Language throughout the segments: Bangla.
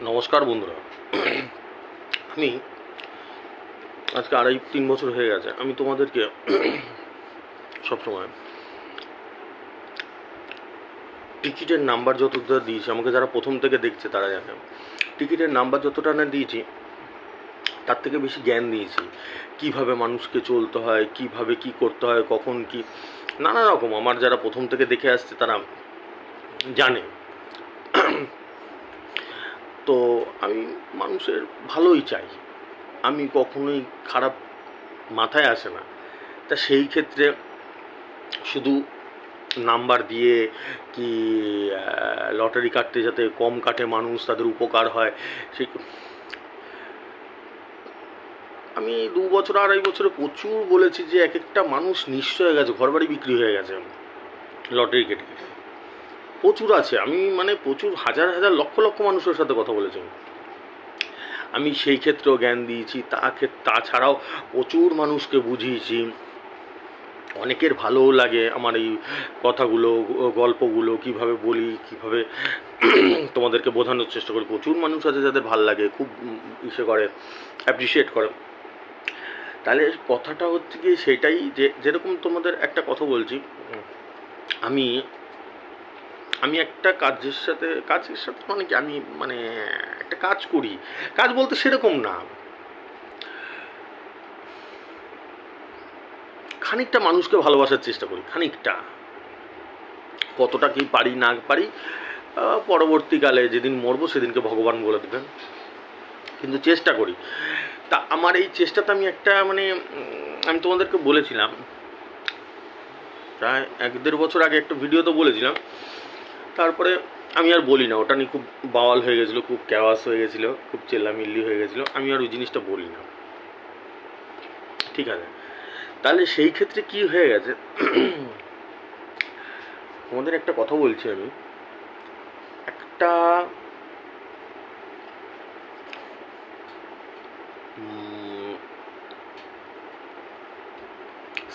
নমস্কার বন্ধুরা। আমি আজকে 2.5-3 বছর হয়ে গেছে আমি তোমাদেরকে সবসময় টিকিটের নাম্বার যতটা দিয়েছি, আমাকে যারা প্রথম থেকে দেখছে তারা জানে টিকিটের নাম্বার যতটা না দিয়েছি তার থেকে বেশি জ্ঞান দিয়েছি। কিভাবে মানুষকে চলতে হয়, কিভাবে কি করতে হয়, কখন কি নানা রকম আমার যারা প্রথম থেকে দেখে আসছে তারা জানে। তো আমি মানুষের ভালোই চাই, আমি কখনোই খারাপ মাথায় আসে না। তা সেই ক্ষেত্রে শুধু নাম্বার দিয়ে কি লটারি কাটতে যাতে কম কাটে মানুষ, তাদের উপকার হয়, সেই আমি 2 বছর 2.5 বছরে প্রচুর বলেছি যে এক একটা মানুষ নিঃস্ব হয়ে গেছে, ঘরবাড়ি বিক্রি হয়ে গেছে লটারি কেটে। প্রচুর আছে, আমি প্রচুর হাজার হাজার লক্ষ লক্ষ মানুষের সাথে কথা বলেছি। আমি সেই ক্ষেত্রেও জ্ঞান দিয়েছি, তাছাড়াও প্রচুর মানুষকে বুঝিয়েছি। অনেকের ভালোও লাগে আমার এই কথাগুলো, গল্পগুলো কিভাবে বলি, কিভাবে তোমাদেরকে বোঝানোর চেষ্টা করি। প্রচুর মানুষ আছে যাদের ভাল লাগে, খুব ইসে করে, অ্যাপ্রিসিয়েট করে। তাহলে কথাটা হচ্ছে কি সেটাই, যে যেরকম তোমাদের একটা কথা বলছি, আমি আমি একটা কাজের সাথে কি আমি একটা কাজ করি, কাজ বলতে সেরকম না, খানিকটা মানুষকে ভালোবাসার চেষ্টা করি, খানিকটা। কতটা কি পারি না পারি পরবর্তীকালে যেদিন মরবো সেদিনকে ভগবান বলে দেবেন, কিন্তু চেষ্টা করি। তা আমার এই চেষ্টাতে আমি একটা আমি তোমাদেরকে বলেছিলাম প্রায় 1-1.5 বছর আগে একটা ভিডিওতে বলেছিলাম, তারপরে আমি আর বলি না। ওটা নিয়ে খুব বাওয়াল হয়ে গেছিলো, খুব ক্যাওয়াস হয়ে গেছিলো, খুব চেল্লামিল্লি হয়ে গেছিলো, আমি আর ওই জিনিসটা বলি না। ঠিক আছে, তাহলে সেই ক্ষেত্রে কি হয়ে গেছে, তোমাদের একটা কথা বলছি আমি। একটা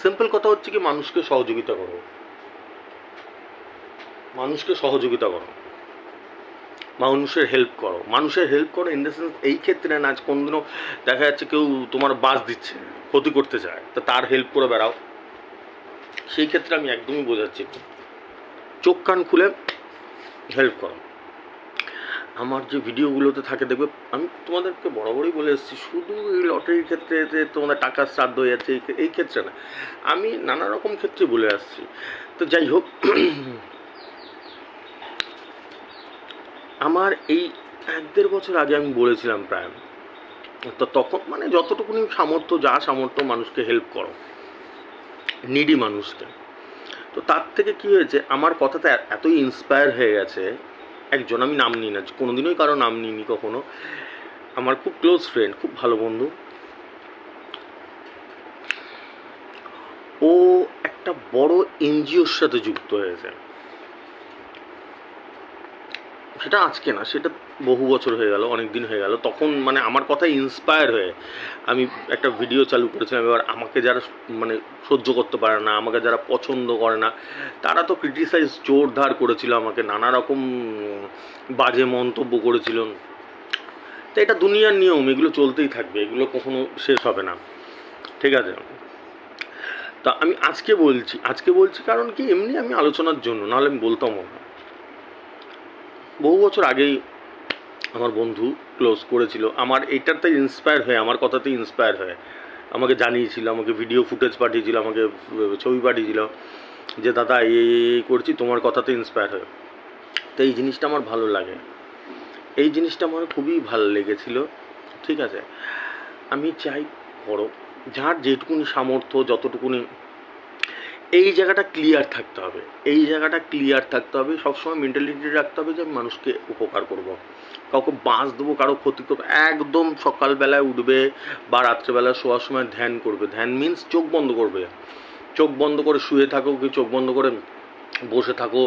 সিম্পল কথা হচ্ছে কি, মানুষকে সহযোগিতা করো, মানুষকে সহযোগিতা করো, মানুষের হেল্প করো। মানুষের হেল্প করো ইন দ্য সেন্স এই ক্ষেত্রে না, আজ কোনদিনও দেখা যাচ্ছে কেউ তোমার বাস দিচ্ছে, ক্ষতি করতে চায়, তো তার হেল্প করে বেড়াও। সেই ক্ষেত্রে আমি একদমই বোঝাচ্ছি, চোখ কান খুলে হেল্প করো। আমার যে ভিডিওগুলোতে থাকে দেখবে, আমি তোমাদেরকে বরাবরই বলে এসেছি, শুধু এই লটারির ক্ষেত্রে যে তোমাদের টাকার শ্রাদ্ধ হয়ে যাচ্ছে এই ক্ষেত্রে না, আমি নানা রকম ক্ষেত্রে বলে আসছি। তো যাই হোক, আমার এই 1-1.5 বছর আগে আমি বলেছিলাম প্রায়, তো তখন যতটুকুনি সামর্থ্য, যা সামর্থ্য মানুষকে হেল্প করো, নিডি মানুষকে। তো তার থেকে কি হয়েছে, আমার কথাতে এতই ইন্সপায়ার হয়ে গেছে একজন, আমি নাম নিই না, কোনোদিনই কারো নাম নিইনি কখনো, আমার খুব ক্লোজ ফ্রেন্ড, খুব ভালো বন্ধু, ও একটা বড় এনজিওর সাথে যুক্ত হয়েছে। সেটা আজকে না, সেটা বহু বছর হয়ে গেল, অনেক দিন হয়ে গেল। তখন আমার কথা ইন্সপায়ার হয়ে আমি একটা ভিডিও চালু করেছিলাম। এবার আমাকে যারা সহ্য করতে পারে না, আমাকে যারা পছন্দ করে না, তারা তো ক্রিটিসাইজ জোরদার করেছিল, আমাকে নানা রকম বাজে মন্তব্য করেছিল। তো এটা দুনিয়ার নিয়ম, এগুলো চলতেই থাকবে, এগুলো কখনো শেষ হবে না। ঠিক আছে, তা আমি আজকে বলছি কারণ কি, এমনি আমি আলোচনার জন্য, নাহলে আমি বলতামও না। বহু বছর আগেই আমার বন্ধু ক্লোজ করেছিল, আমার এইটাতে ইন্সপায়ার হয়ে, আমার কথাতে ইন্সপায়ার হয়ে আমাকে জানিয়েছিল, আমাকে ভিডিও ফুটেজ পাঠিয়েছিল, আমাকে ছবি পাঠিয়েছিল যে দাদা এই করছি, তোমার কথাতে ইন্সপায়ার হয়ে। তো এই জিনিসটা আমার ভালো লাগে, এই জিনিসটা আমার খুবই ভালো লেগেছিল। ঠিক আছে, আমি চাই করো, যার যেটুকুনি সামর্থ্য, যতটুকুনি, এই জায়গাটা ক্লিয়ার থাকতে হবে, এই জায়গাটা ক্লিয়ার থাকতে হবে। সবসময় মেন্টালিটি রাখতে হবে যে আমি মানুষকে উপকার করব, কাউকে বাঁশ দেবো, কারো ক্ষতি করবো। একদম সকালবেলায় উঠবে বা রাত্রেবেলা শোয়ার সময় ধ্যান করবে। ধ্যান মিন্স চোখ বন্ধ করবে, চোখ বন্ধ করে শুয়ে থাকো কি চোখ বন্ধ করে বসে থাকো,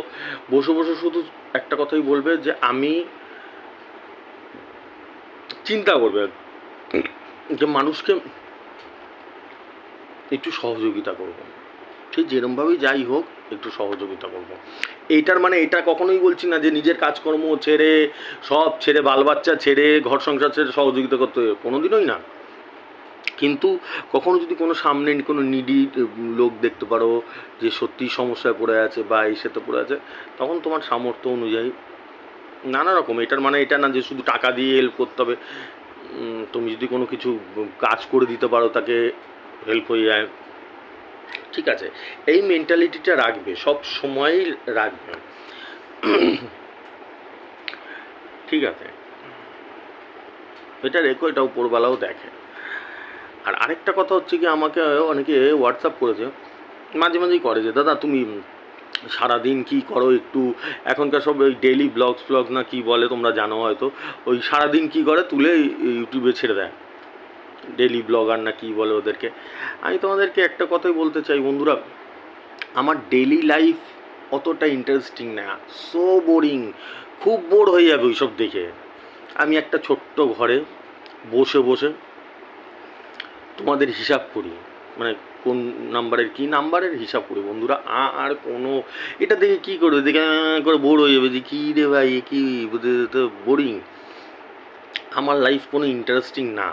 বসে বসে শুধু একটা কথাই বলবে যে আমি, চিন্তা করবে যে মানুষকে একটু সহযোগিতা করবো, ঠিক যেরমভাবেই যাই হোক একটু সহযোগিতা করবো। এইটার মানে এটা কখনোই বলছি না যে নিজের কাজকর্ম ছেড়ে, সব ছেড়ে, বাল বাচ্চা ছেড়ে, ঘর সংসার ছেড়ে সহযোগিতা করতে হবে, কোনোদিনই না। কিন্তু কখনো যদি কোনো সামনে কোনো নিডি লোক দেখতে পারো যে সত্যিই সমস্যায় পড়ে আছে বা এই সাথে পড়ে আছে, তখন তোমার সামর্থ্য অনুযায়ী নানা রকম, এটার মানে এটা না যে শুধু টাকা দিয়ে হেল্প করতে হবে। তুমি যদি কোনো কিছু কাজ করে দিতে পারো, তাকে হেল্প হয়ে যায়, ঠিক আছে। এই মেন্টালিটিটা রাখবে, সব সময়ই রাখবে, ঠিক আছে। এটা রেখো, এটা উপরবেলাও দেখে। আর আরেকটা কথা হচ্ছে কি, আমাকে অনেকে হোয়াটসঅ্যাপ করেছে, মাঝে মাঝেই করে যে দাদা তুমি সারাদিন কি করো একটু, এখনকার সব ওই ডেইলি ব্লগস না কি বলে তোমরা জানো হয়তো, ওই সারাদিন কি করে তুলে ইউটিউবে ছেড়ে দেয়, ডেইলি ব্লগার না কি বলে ওদেরকে। আমি তোমাদেরকে একটা কথাই বলতে চাই বন্ধুরা, আমার ডেইলি লাইফ অতটা ইন্টারেস্টিং না, সো বোরিং, খুব বোর হয়ে যাবে ওইসব দেখে। আমি একটা ছোট্ট ঘরে বসে বসে তোমাদের হিসাব করি, মানে কোন নাম্বারের কী নাম্বারের হিসাব করি বন্ধুরা। আর কোনো এটা দেখে কী করবে, দেখে করে বোর হয়ে যাবে যে কী রে ভাই কী, তো বোরিং। আমার লাইফ কোনো ইন্টারেস্টিং না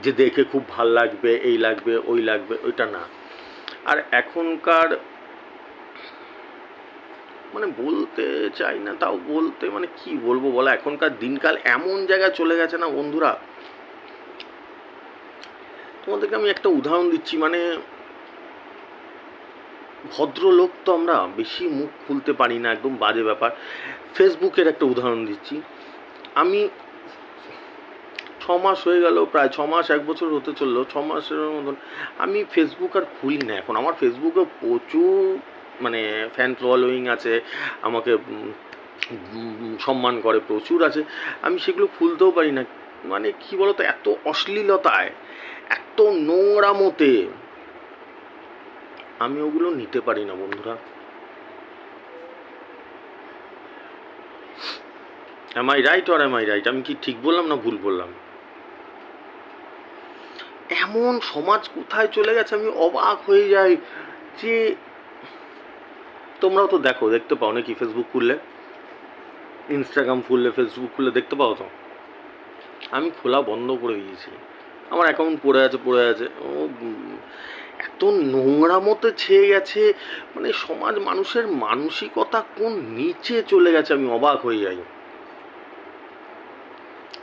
যে দেখে খুব ভাল লাগবে, এই লাগবে ওই লাগবে, ওইটা না। আর এখনকার মানে বলতে চাই না, তাও বলতে মানে কি বলবো বলো, এখনকার দিনকাল এমন জায়গায় চলে গেছে না বন্ধুরা। তোমাদেরকে আমি একটা উদাহরণ দিচ্ছি, মানে ভদ্রলোক তো আমরা বেশি মুখ খুলতে পারি না, একদম বাজে ব্যাপার। ফেসবুকের একটা উদাহরণ দিচ্ছি, আমি 6 মাস হয়ে গেল, প্রায় 6 মাস, 1 বছর হতে চললো, 6 মাসের মতন আমি ফেসবুক আর খুলি না এখন। আমার ফেসবুকে প্রচুর মানে ফ্যান ফলোয়িং আছে, আমাকে সম্মান করে প্রচুর আছে, আমি সেগুলো খুলতেও পারি না। মানে কি বলতো, এত অশ্লীলতায়, এত নোংরামোতে আমি ওগুলো নিতে পারি না বন্ধুরা। Am I right or am I right? আমি কি ঠিক বললাম না ভুল বললাম? এমন সমাজ কোথায় চলে গেছে আমি অবাক হয়ে যাই। যে তোমরাও তো দেখো, দেখতে পাও নাকি ফেসবুক খুললে, ইনস্টাগ্রাম খুললে, ফেসবুক খুললে দেখতে পাও তো? আমি খোলা বন্ধ করে দিয়েছি, আমার অ্যাকাউন্ট পড়ে আছে ও। এত নোংরা মতো ছেয়ে গেছে, মানে সমাজ, মানুষের মানসিকতা কোন নিচে চলে গেছে, আমি অবাক হয়ে যাই।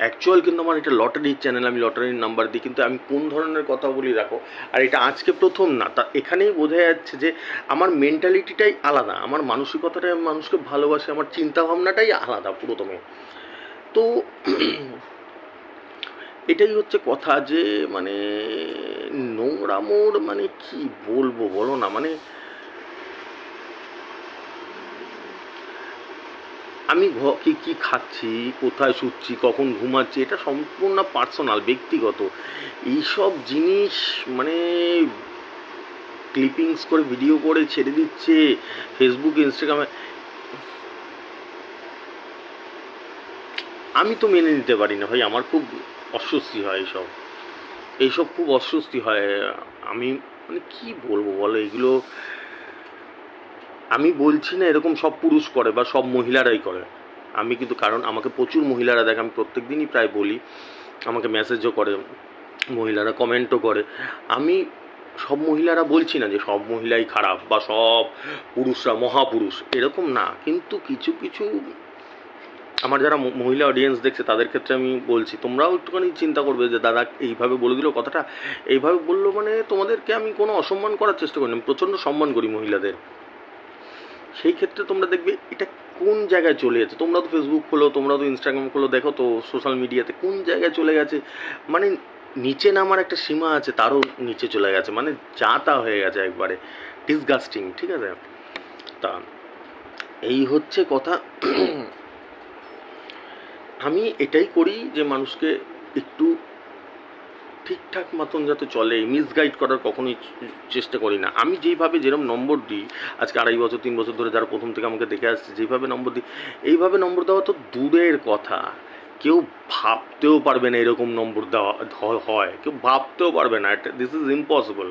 অ্যাকচুয়াল কিন্তু আমার এটা লটারির চ্যানেল, আমি লটারির নাম্বার দিই, কিন্তু আমি কোন ধরনের কথা বলি রাখো। আর এটা আজকে প্রথম না, তা এখানেই বোঝা যাচ্ছে যে আমার মেন্টালিটিটাই আলাদা, আমার মানসিকতাটাই, আমি মানুষকে ভালোবাসি, আমার চিন্তাভাবনাটাই আলাদা পুরোদমে। তো এটাই হচ্ছে কথা, যে মানে নোংরামোর মানে কি বলবো বলো না, মানে আমি কি কি খাচ্ছি, কোথায় শুচ্ছি, কখন ঘুমাচ্ছি, এটা সম্পূর্ণ পার্সোনাল, ব্যক্তিগত। এইসব জিনিস মানে ক্লিপিংস করে ভিডিও করে ছেড়ে দিচ্ছে ফেসবুক, ইনস্টাগ্রামে। আমি তো মেনে নিতে পারি না ভাই, আমার খুব অস্বস্তি হয় এইসব খুব অস্বস্তি হয়। আমি মানে কি বলবো বলো এগুলো। আমি বলছি না এরকম সব পুরুষ করে বা সব মহিলারাই করে, আমি কিন্তু, কারণ আমাকে প্রচুর মহিলারা দেখে, আমি প্রত্যেক দিনই প্রায় বলি, আমাকে মেসেজও করে মহিলারা, কমেন্টও করে। আমি সব মহিলারা বলছি না যে সব মহিলাই খারাপ বা সব পুরুষরা মহাপুরুষ, এরকম না, কিন্তু কিছু কিছু আমার যারা মহিলা অডিয়েন্স দেখছে তাদের ক্ষেত্রে আমি বলছি, তোমরাও একটুখানি চিন্তা করবে যে দাদা এইভাবে বলে দিল কথাটা, এইভাবে বললো মানে তোমাদেরকে আমি কোনো অসম্মান করার চেষ্টা করি না, আমি প্রচণ্ড সম্মান করি মহিলাদের। সেই ক্ষেত্রে তোমরা দেখবে এটা কোন জায়গায় চলে যাচ্ছে। তোমরা তো ফেসবুক খোলো, তোমরা তো ইনস্টাগ্রাম খোলো, দেখো তো সোশ্যাল মিডিয়াতে কোন জায়গায় চলে গেছে, মানে নিচে নামার একটা সীমা আছে, তারও নিচে চলে গেছে, মানে যা তা হয়ে গেছে একবারে ডিসগাস্টিং, ঠিক আছে। তা এই হচ্ছে কথা। আমি এটাই করি যে মানুষকে একটু ঠিকঠাক মতন যাতে চলে, মিসগাইড করার কখনোই চেষ্টা করি না। আমি যেইভাবে যেরকম নম্বর দিই, আজকে 2.5 বছর 3 বছর ধরে যারা প্রথম থেকে আমাকে দেখে আসছে, যেইভাবে নম্বর দিই, এইভাবে নম্বর দেওয়া তো দূরের কথা, কেউ ভাবতেও পারবে না এরকম নম্বর দেওয়া হয়, কেউ ভাবতেও পারবে না, দিস ইজ ইম্পসিবল।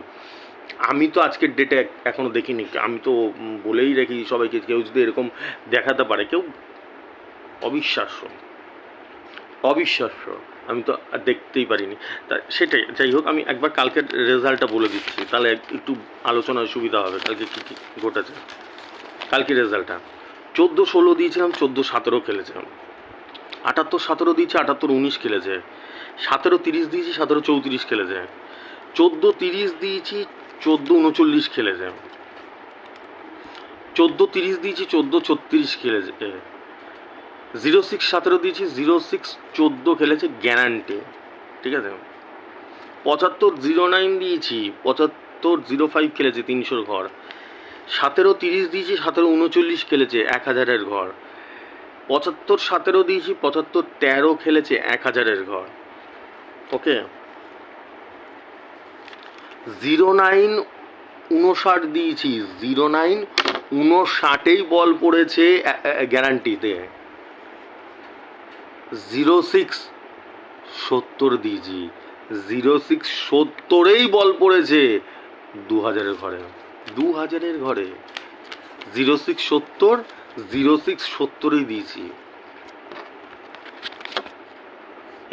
আমি তো আজকের ডেটে এখনও দেখিনি, আমি তো বলেই রেখি সবাইকে, কেউ যদি এরকম দেখাতে পারে, কেউ অবিশ্বাস্য, অবিশ্বাস্য, আমি তো দেখতেই পারিনি। তা সেটাই, যাই হোক, আমি একবার কালকের রেজাল্টটা বলে দিচ্ছি, তাহলে একটু আলোচনায় সুবিধা হবে কালকে কী কী ঘটেছে। কালকের রেজাল্টটা 14-16 দিয়েছিলাম, 14-17 খেলেছিলাম, 78-17 দিয়েছি, 78-19 খেলেছে, 17-30 দিয়েছি, 17-34 খেলেছে, 14-30 দিয়েছি, 14-39 খেলেছে, 14-30 দিয়েছি, 14-36 খেলেছে, 06-17 দিয়েছি, 06-14 খেলেছে গ্যারান্টি, ঠিক আছে। 75-09 দিয়েছি, 75-05 খেলেছে 300 ঘর, 17-30 দিয়েছি, 17-39 খেলেছে 1000-এর ঘর, 75-17 দিয়েছি, 75-13 খেলেছে 1000-এর ঘর, ওকে। 09-59 দিয়েছি, 09-59 বল পড়েছে গ্যারান্টিতে, 06-70 দিয়েছি, 06-70 বল পড়েছে 2000-এর ঘরে, 2000-এর ঘরে 06-70, 06-70 দিয়েছি।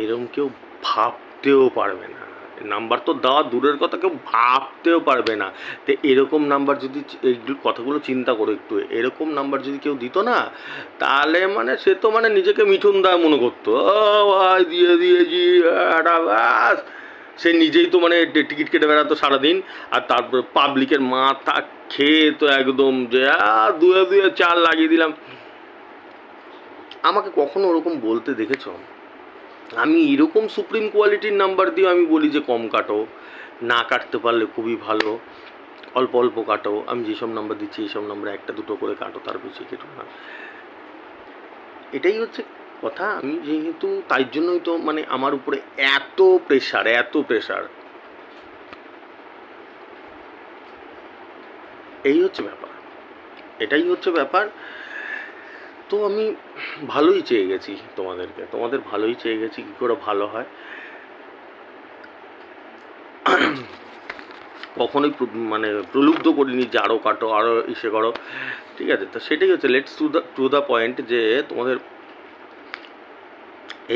এরম কেউ ভাবতেও পারবে না, নাম্বার তো দেওয়া দূরের কথা, কেউ ভাবতেও পারবে না। তো এরকম নাম্বার যদি, এই কথাগুলো চিন্তা করো একটু, এরকম নাম্বার যদি কেউ দিত না, তাহলে মানে সে তো মানে নিজেকে মিঠুন দা মনে করতো, ও ভাই দিয়ে দিয়েছি ব্যাস, সে নিজেই তো মানে টিকিট কেটে বেড়াতো সারাদিন, আর তারপরে পাবলিকের মাথা খেয়ে তো একদম যে দুয়ে 4 লাগিয়ে দিলাম। আমাকে কখনো ওরকম বলতে দেখেছ? আমি এরকম সুপ্রিম কোয়ালিটির নাম্বার দিয়ে আমি বলি যে কম কাটো, না কাটতে পারলে খুবই ভালো, অল্প অল্প কাটো, আমি যেসব নাম্বার দিচ্ছি এইসব নাম্বার 1-2 করে কাটো, তার বেশি কেটো না। এটাই হচ্ছে কথা। আমি যেহেতু, তাই জন্যই তো মানে আমার উপরে এত প্রেশার, এত প্রেশার, এই হচ্ছে ব্যাপার, এটাই হচ্ছে ব্যাপার। তো আমি ভালোই চেয়ে গেছি তোমাদেরকে, তোমাদের ভালোই চেয়ে গেছি, কী করে ভালো হয় কখনোই মানে প্রলুব্ধ করিনি যে আরও কাটো, আরও ইসে করো, ঠিক আছে। তো সেটাই হচ্ছে, লেটস টু দ্য পয়েন্ট, যে তোমাদের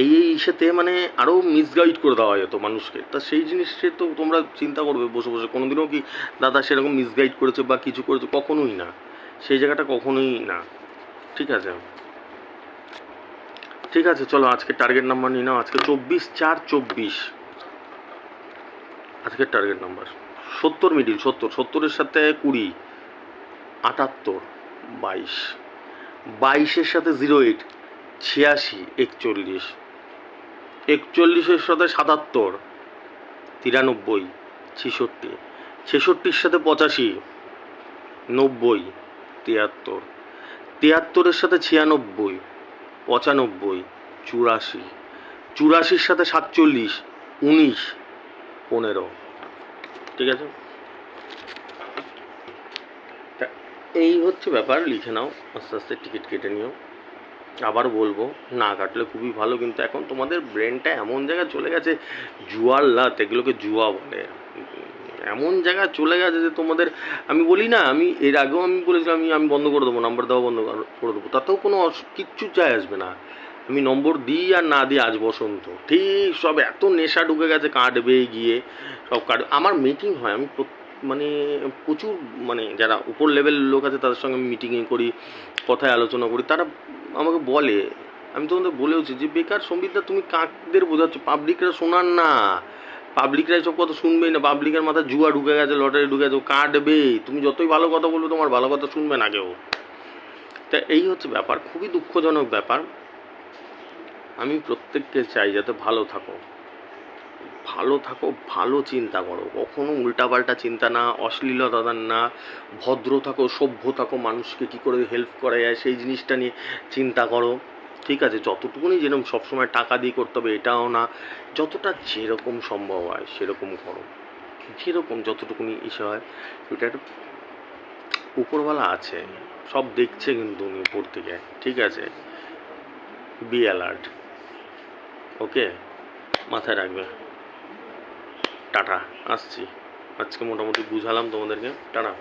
এই ইসেতে মানে আরও মিসগাইড করে দেওয়া যেত মানুষকে। তা সেই জিনিসটা তো তোমরা চিন্তা করবে বসে বসে, কোনোদিনও কি দাদা সেরকম মিসগাইড করেছে বা কিছু করেছে? কখনোই না, সেই জায়গাটা কখনোই না, ঠিক আছে। ঠিক আছে, চলো আজকে টার্গেট নাম্বার নিয়ে নাও। আজকে 24-4-24 আজকের টার্গেট নাম্বার। 70 মিডিল, 70-70-এর সাথে 20, 78, 22, 22-এর সাথে 08, 86, 41, 41-এর সাথে 77, 93, 66, 66-এর সাথে 85, 90, 73, 73-এর সাথে 96, 95, 84, 84-এর সাথে 47, 19, 15, ঠিক আছে। এই হচ্ছে ব্যাপার, লিখে নাও, আস্তে আস্তে টিকিট কেটে নিও। আবার বলবো, না কাটলে খুবই ভালো, কিন্তু এখন তোমাদের ব্রেনটা এমন জায়গায় চলে গেছে, জুয়ার লাত, এগুলোকে জুয়া বলে, এমন জায়গায় চলে গেছে যে তোমাদের, আমি বলি না, আমি এর আগেও আমি বলেছিলাম আমি বন্ধ করে দেবো, নাম্বার দেওয়া বন্ধ করে দেবো, তাতেও কোনো কিচ্ছু চাই আসবে না, আমি নম্বর দিই আর না দিই, আজ বসন্ত ঠিক সব এত নেশা ঢুকে গেছে, কাটবে গিয়ে সব আমার মিটিং হয়, আমি মানে প্রচুর, মানে যারা উপর লেভেল লোক আছে তাদের সঙ্গে আমি মিটিংয়ে করি, কথায় আলোচনা করি, তারা আমাকে বলে, আমি তোমাদের বলেওছি যে বেকার সম্বিতদা, তুমি কাকদের বোঝাচ্ছ, পাবলিকরা শোনার না, পাবলিকরা এসব কথা শুনবেই না, পাবলিকের মাথায় জুয়া ঢুকে গেছে, লটারি ঢুকে গেছে, কাটবে, তুমি যতই ভালো কথা বলবে তোমার ভালো কথা শুনবে না কেউ। তা এই হচ্ছে ব্যাপার, খুবই দুঃখজনক ব্যাপার। আমি প্রত্যেককে চাই যাতে ভালো থাকো, ভালো থাকো, ভালো চিন্তা করো, কখনো উল্টাপাল্টা চিন্তা না, অশ্লীলতা না, ভদ্র থাকো, সভ্য থাকো, মানুষকে কী করে হেল্প করা যায় সেই জিনিসটা নিয়ে চিন্তা করো, ঠিক আছে। যতটুকুনি যেরকম সবসময় টাকা দিয়ে করতে হবে এটাও না, যতটা যেরকম সম্ভব হয় সেরকম করো, যেরকম যতটুকুনি ইসে হয়, এটা একটা উপরওয়ালা আছে, সব দেখছে কিন্তু উনি উপর থেকে, ঠিক আছে। বি অ্যালার্ট, ওকে, মাথায় রাখবে। টাটা, আসছি। আজকে মোটামুটি বুঝালাম তোমাদেরকে। টাটা।